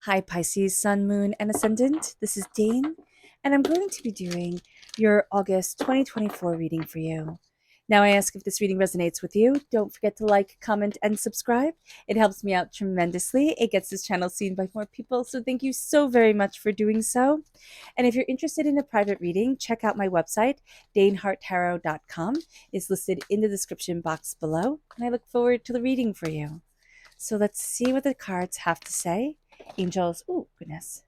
Hi, Pisces, Sun, Moon, and Ascendant. This is Dane, and I'm going to be doing your August 2024 reading for you. Now, I ask if this reading resonates with you. Don't forget to like, comment, and subscribe. It helps me out tremendously. It gets this channel seen by more people, so thank you so very much for doing so. And if you're interested in a private reading, check out my website, daneharttarot.com. It's listed in the description box below, and I look forward to the reading for you. So let's see what the cards have to say. Angels, oh goodness.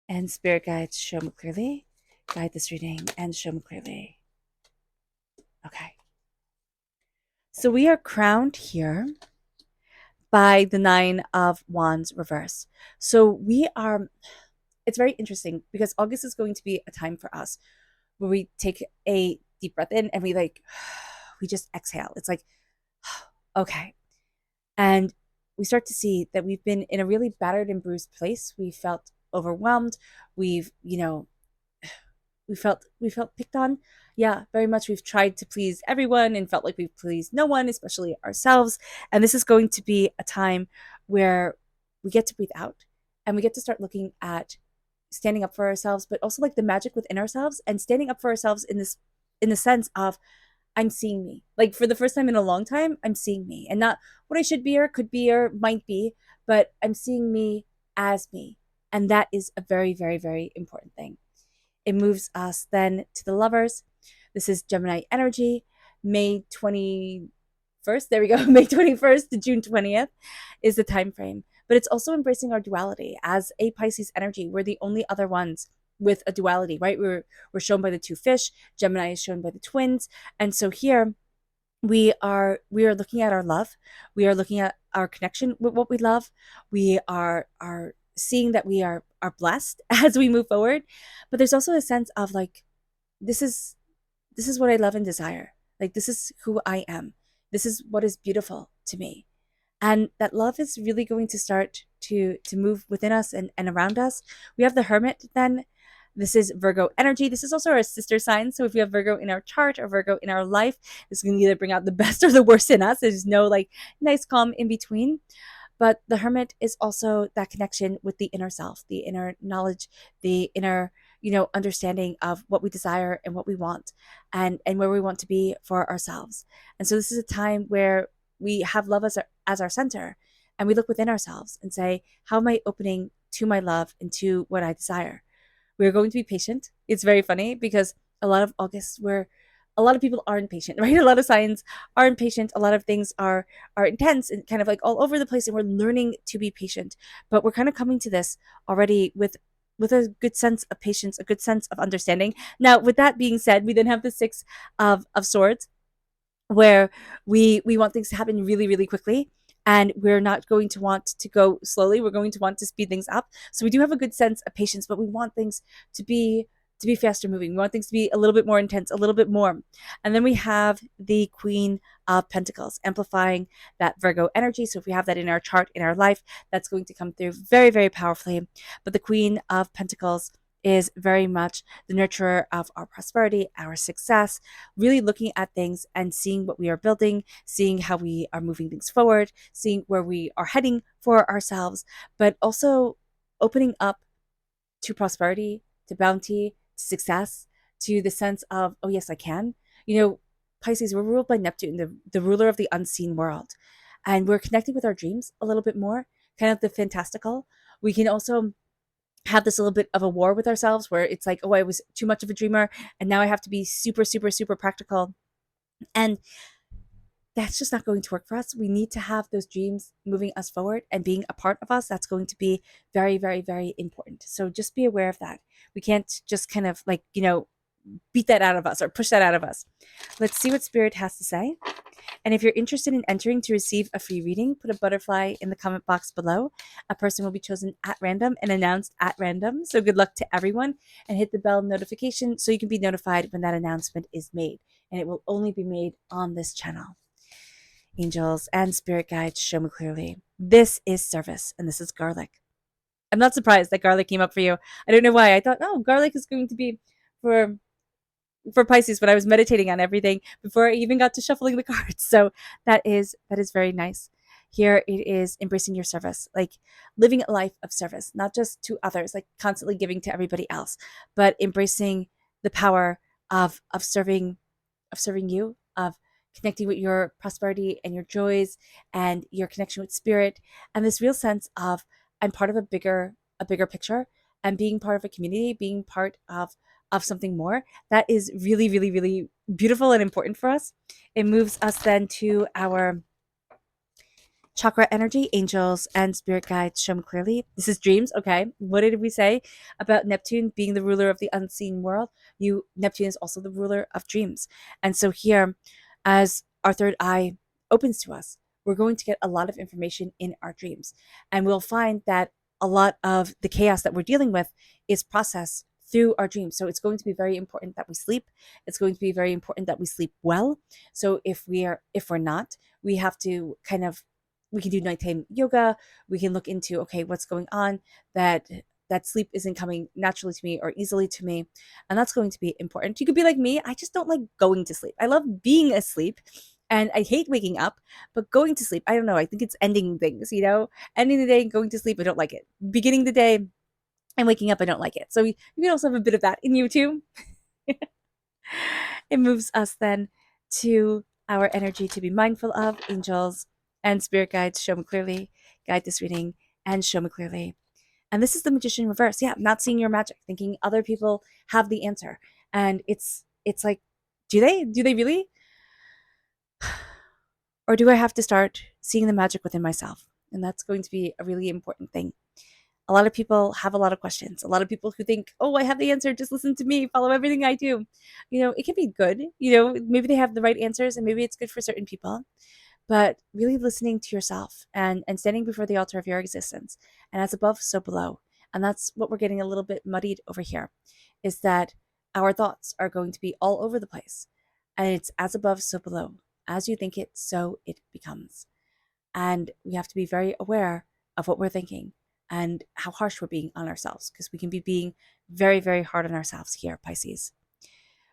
And spirit guides, show me clearly. Guide this reading and show me clearly. Okay. So we are crowned here by the Nine of Wands reverse. So it's very interesting because August is going to be a time for us where we take a deep breath in and we just exhale. It's like, okay. And we start to see that we've been in a really battered and bruised place. We felt overwhelmed. We've, we felt picked on. Yeah, very much. We've tried to please everyone and felt like we've pleased no one, especially ourselves. And this is going to be a time where we get to breathe out and we get to start looking at standing up for ourselves, but also like the magic within ourselves and standing up for ourselves in the sense of I'm seeing me. Like for the first time in a long time, I'm seeing me and not what I should be or could be or might be, but I'm seeing me as me. And that is a very, very, very important thing. It moves us then to the lovers. This is Gemini energy, May 21st. There we go. May 21st to June 20th is the time frame. But it's also embracing our duality as a Pisces energy. We're the only other ones with a duality, right? We're shown by the two fish. Gemini is shown by the twins. And so here we are looking at our love. We are looking at our connection with what we love. We are seeing that we are blessed as we move forward. But there's also a sense of like this is this is what I love and desire. Like this is who I am. This is what is beautiful to me. And that love is really going to start to move within us and around us. We have the Hermit then. This is Virgo energy. This is also our sister sign. So if we have Virgo in our chart or Virgo in our life, this can either bring out the best or the worst in us. There's no like nice calm in between. But the Hermit is also that connection with the inner self, the inner knowledge, the inner, understanding of what we desire and what we want and where we want to be for ourselves. And so this is a time where we have love as our center and we look within ourselves and say, how am I opening to my love and to what I desire? We're going to be patient. It's very funny because a lot of August where a lot of people are impatient, right? A lot of signs are impatient. A lot of things are intense and kind of like all over the place, and we're learning to be patient. But we're kind of coming to this already with a good sense of patience, a good sense of understanding. Now, with that being said, we then have the Six of Swords, where we want things to happen really, really quickly. And we're not going to want to go slowly. We're going to want to speed things up. So we do have a good sense of patience, but we want things to be faster moving. We want things to be a little bit more intense, a little bit more. And then we have the Queen of Pentacles, amplifying that Virgo energy. So if we have that in our chart, in our life, that's going to come through very, very powerfully. But the Queen of Pentacles is very much the nurturer of our prosperity, our success, really looking at things and seeing what we are building, seeing how we are moving things forward, seeing where we are heading for ourselves, but also opening up to prosperity, to bounty, to success, to the sense of, oh, yes, I can. Pisces, we're ruled by Neptune, the ruler of the unseen world. And we're connecting with our dreams a little bit more, kind of the fantastical. We can also have this little bit of a war with ourselves where it's like, oh, I was too much of a dreamer and now I have to be super, super, super practical. And that's just not going to work for us. We need to have those dreams moving us forward and being a part of us. That's going to be very, very, very important. So just be aware of that. We can't just kind of like, beat that out of us or push that out of us. Let's see what Spirit has to say. And if you're interested in entering to receive a free reading, put a butterfly in the comment box below. A person will be chosen at random and announced at random. So good luck to everyone, and hit the bell notification so you can be notified when that announcement is made. And it will only be made on this channel. Angels and spirit guides, show me clearly. This is service, and this is garlic. I'm not surprised that garlic came up for you. I don't know why. I thought, oh, garlic is going to be for for Pisces when I was meditating on everything before I even got to shuffling the cards. So that is very nice. Here it is embracing your service, like living a life of service, not just to others, like constantly giving to everybody else, but embracing the power of serving you, of connecting with your prosperity and your joys and your connection with spirit, and this real sense of I'm part of a bigger picture, and being part of a community, being part of something more that is really, really, really beautiful and important for us. It moves us then to our chakra energy, angels, and spirit guides show me clearly. This is dreams. Okay. What did we say about Neptune being the ruler of the unseen world? Neptune is also the ruler of dreams. And so here, as our third eye opens to us, we're going to get a lot of information in our dreams. And we'll find that a lot of the chaos that we're dealing with is processed through our dreams. So it's going to be very important that we sleep. It's going to be very important that we sleep well. So if we're not, we have to we can do nighttime yoga. We can look into, okay, what's going on, that sleep isn't coming naturally to me or easily to me. And that's going to be important. You could be like me. I just don't like going to sleep. I love being asleep and I hate waking up, but going to sleep, I don't know. I think it's ending things, ending the day and going to sleep. I don't like it. Beginning the day and waking up, I don't like it. So you can also have a bit of that in you too. It moves us then to our energy to be mindful of. Angels and spirit guides show me clearly, guide this reading, and show me clearly. And this is the magician reverse. Yeah, not seeing your magic, thinking other people have the answer. And it's like, do they really? Or do I have to start seeing the magic within myself? And that's going to be a really important thing. A lot of people have a lot of questions. A lot of people who think, oh, I have the answer, just listen to me, follow everything I do. It can be good. Maybe they have the right answers and maybe it's good for certain people. But really listening to yourself and standing before the altar of your existence. And as above, so below. And that's what we're getting a little bit muddied over here, is that our thoughts are going to be all over the place. And it's as above, so below. As you think it, so it becomes. And we have to be very aware of what we're thinking and how harsh we're being on ourselves, because we can be being very, very hard on ourselves here, Pisces.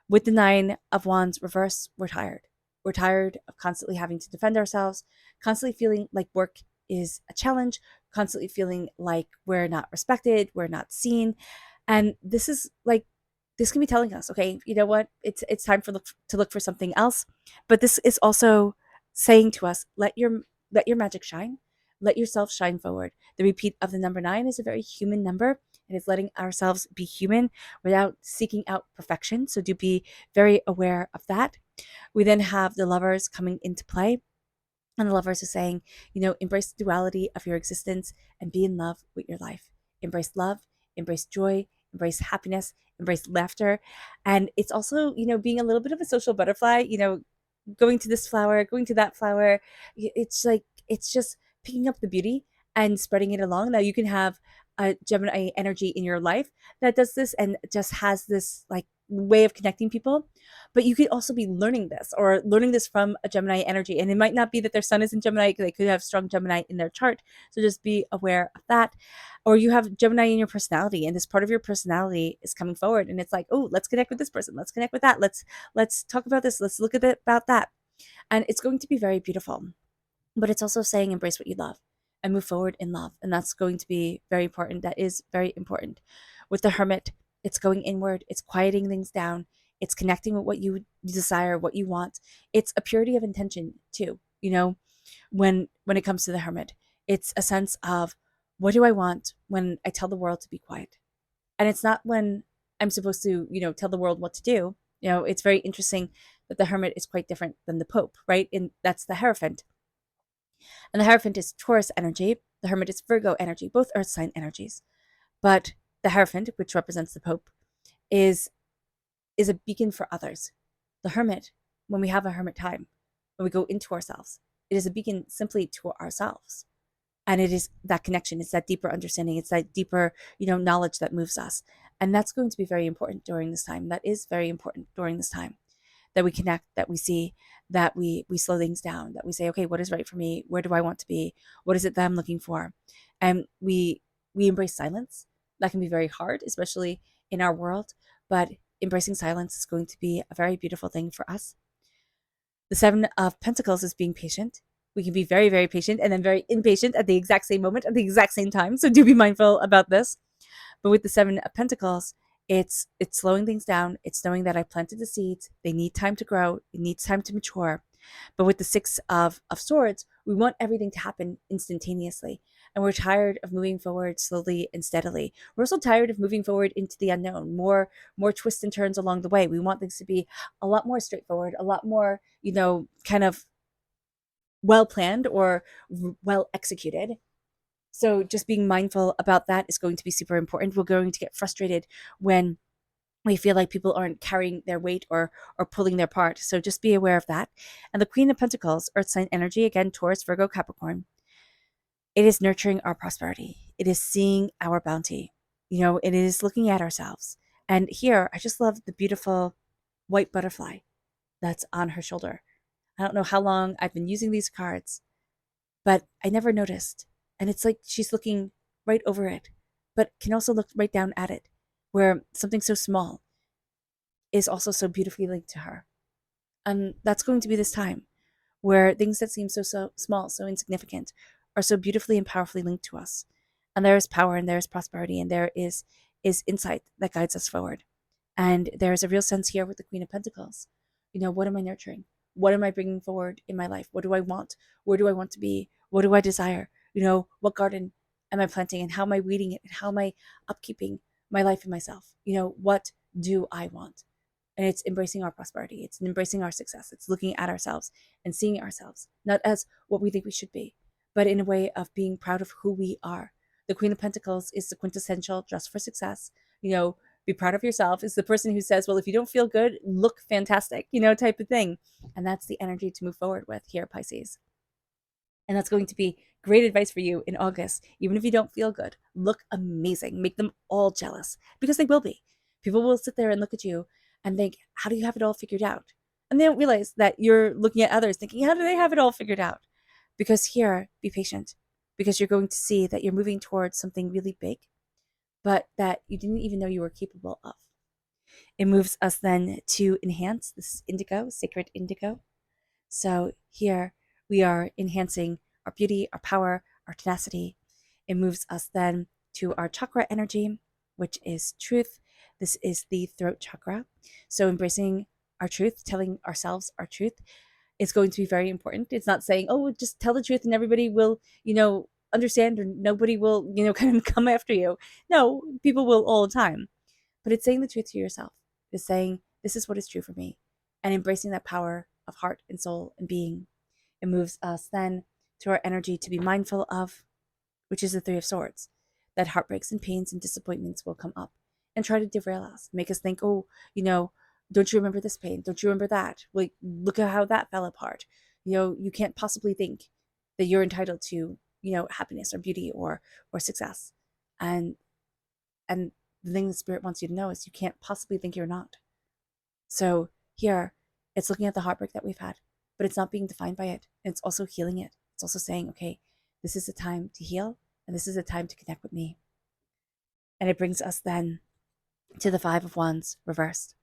With the Nine of Wands reverse, we're tired. We're tired of constantly having to defend ourselves, constantly feeling like work is a challenge, constantly feeling like we're not respected, we're not seen. And this can be telling us, okay, you know what? It's time to look for something else. But this is also saying to us, let your magic shine. Let yourself shine forward. The repeat of the number 9 is a very human number. It is letting ourselves be human without seeking out perfection. So do be very aware of that. We then have the Lovers coming into play. And the Lovers are saying, embrace the duality of your existence and be in love with your life. Embrace love, embrace joy, embrace happiness, embrace laughter. And it's also, being a little bit of a social butterfly, going to this flower, going to that flower. It's just picking up the beauty and spreading it along. Now you can have a Gemini energy in your life that does this and just has this like way of connecting people. But you could also be learning this from a Gemini energy. And it might not be that their sun is in Gemini. They could have strong Gemini in their chart. So just be aware of that. Or you have Gemini in your personality, and this part of your personality is coming forward. And it's like, oh, let's connect with this person. Let's connect with that. Let's talk about this. Let's look at it about that. And it's going to be very beautiful. But it's also saying embrace what you love and move forward in love. And that's going to be very important. That is very important. With the Hermit, it's going inward. It's quieting things down. It's connecting with what you desire, what you want. It's a purity of intention too. When it comes to the Hermit, it's a sense of, what do I want when I tell the world to be quiet? And it's not when I'm supposed to, tell the world what to do. It's very interesting that the Hermit is quite different than the Pope, right? And that's the Hierophant. And the Hierophant is Taurus energy. The Hermit is Virgo energy, both earth sign energies. But the Hierophant, which represents the Pope, is a beacon for others. The Hermit, when we have a hermit time, when we go into ourselves, it is a beacon simply to ourselves. And it is that connection. It's that deeper understanding. It's that deeper, knowledge that moves us. And that's going to be very important during this time. That is very important during this time, that we connect, that we see, that we slow things down, that we say, okay, what is right for me? Where do I want to be? What is it that I'm looking for? And we embrace silence. That can be very hard, especially in our world. But embracing silence is going to be a very beautiful thing for us. The Seven of Pentacles is being patient. We can be very, very patient and then very impatient at the exact same moment, at the exact same time. So do be mindful about this. But with the Seven of Pentacles, it's slowing things down. It's knowing that I planted the seeds. They need time to grow. It needs time to mature. But with the Six of Swords, we want everything to happen instantaneously. And we're tired of moving forward slowly and steadily. We're also tired of moving forward into the unknown, more twists and turns along the way. We want things to be a lot more straightforward, a lot more, kind of well planned or well executed. So just being mindful about that is going to be super important. We're going to get frustrated when we feel like people aren't carrying their weight or pulling their part. So just be aware of that. And the Queen of Pentacles, Earth sign energy, again, Taurus, Virgo, Capricorn. It is nurturing our prosperity. It is seeing our bounty. It is looking at ourselves. And here, I just love the beautiful white butterfly that's on her shoulder. I don't know how long I've been using these cards, but I never noticed. And it's like she's looking right over it, but can also look right down at it, where something so small is also so beautifully linked to her. And that's going to be this time where things that seem so small, so insignificant, are so beautifully and powerfully linked to us. And there is power and there is prosperity and there is insight that guides us forward. And there is a real sense here with the Queen of Pentacles. What am I nurturing? What am I bringing forward in my life? What do I want? Where do I want to be? What do I desire? What garden am I planting and how am I weeding it and how am I upkeeping my life and myself? What do I want? And it's embracing our prosperity. It's embracing our success. It's looking at ourselves and seeing ourselves, not as what we think we should be, but in a way of being proud of who we are. The Queen of Pentacles is the quintessential dress for success. Be proud of yourself is the person who says, well, if you don't feel good, look fantastic, type of thing. And that's the energy to move forward with here, Pisces. And that's going to be great advice for you in August. Even if you don't feel good, look amazing. Make them all jealous because they will be. People will sit there and look at you and think, how do you have it all figured out? And they don't realize that you're looking at others thinking, how do they have it all figured out? Because here, be patient because you're going to see that you're moving towards something really big, but that you didn't even know you were capable of. It moves us then to enhance this indigo, sacred indigo. So here we are enhancing our beauty, our power, our tenacity. It moves us then to our chakra energy, which is truth. This is the throat chakra. So embracing our truth, telling ourselves our truth is going to be very important. It's not saying, oh, just tell the truth and everybody will, understand or nobody will, kind of come after you. No, people will all the time. But it's saying the truth to yourself. It's saying, this is what is true for me. And embracing that power of heart and soul and being. It moves us then to our energy to be mindful of, which is the Three of Swords, that heartbreaks and pains and disappointments will come up and try to derail us, make us think, oh, don't you remember this pain? Don't you remember that? Like, look at how that fell apart. You can't possibly think that you're entitled to, happiness or beauty or success. And the thing the spirit wants you to know is you can't possibly think you're not. So here, it's looking at the heartbreak that we've had, but it's not being defined by it. And it's also healing it. It's also saying, okay, this is a time to heal and this is a time to connect with me. And it brings us then to the Five of Wands reversed.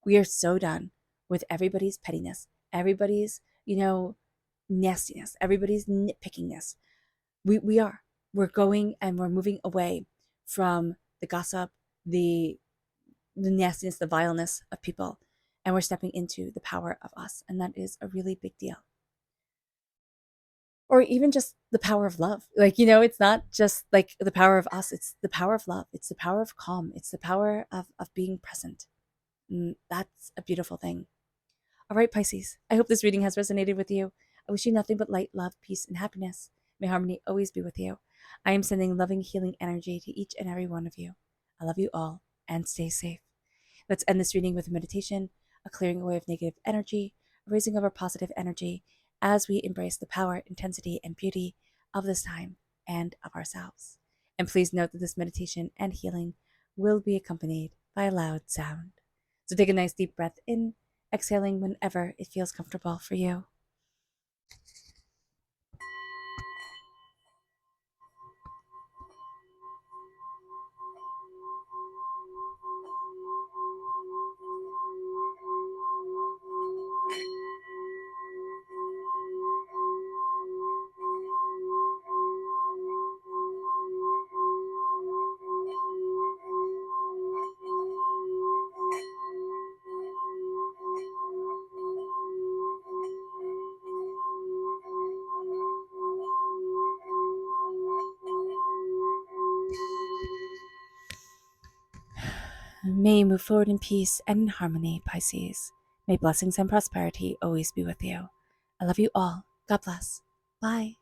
We are so done with everybody's pettiness, everybody's, nastiness, everybody's nitpickingness. We are. We're going and we're moving away from the gossip, the nastiness, the vileness of people. And we're stepping into the power of us. And that is a really big deal. Or even just the power of love. Like, it's not just like the power of us, it's the power of love. It's the power of calm. It's the power of being present. And that's a beautiful thing. All right, Pisces, I hope this reading has resonated with you. I wish you nothing but light, love, peace, and happiness. May harmony always be with you. I am sending loving, healing energy to each and every one of you. I love you all and stay safe. Let's end this reading with a meditation, a clearing away of negative energy, a raising of our positive energy as we embrace the power, intensity, and beauty of this time and of ourselves. And please note that this meditation and healing will be accompanied by a loud sound. So take a nice deep breath in, exhaling whenever it feels comfortable for you. May you move forward in peace and in harmony, Pisces. May blessings and prosperity always be with you. I love you all. God bless. Bye.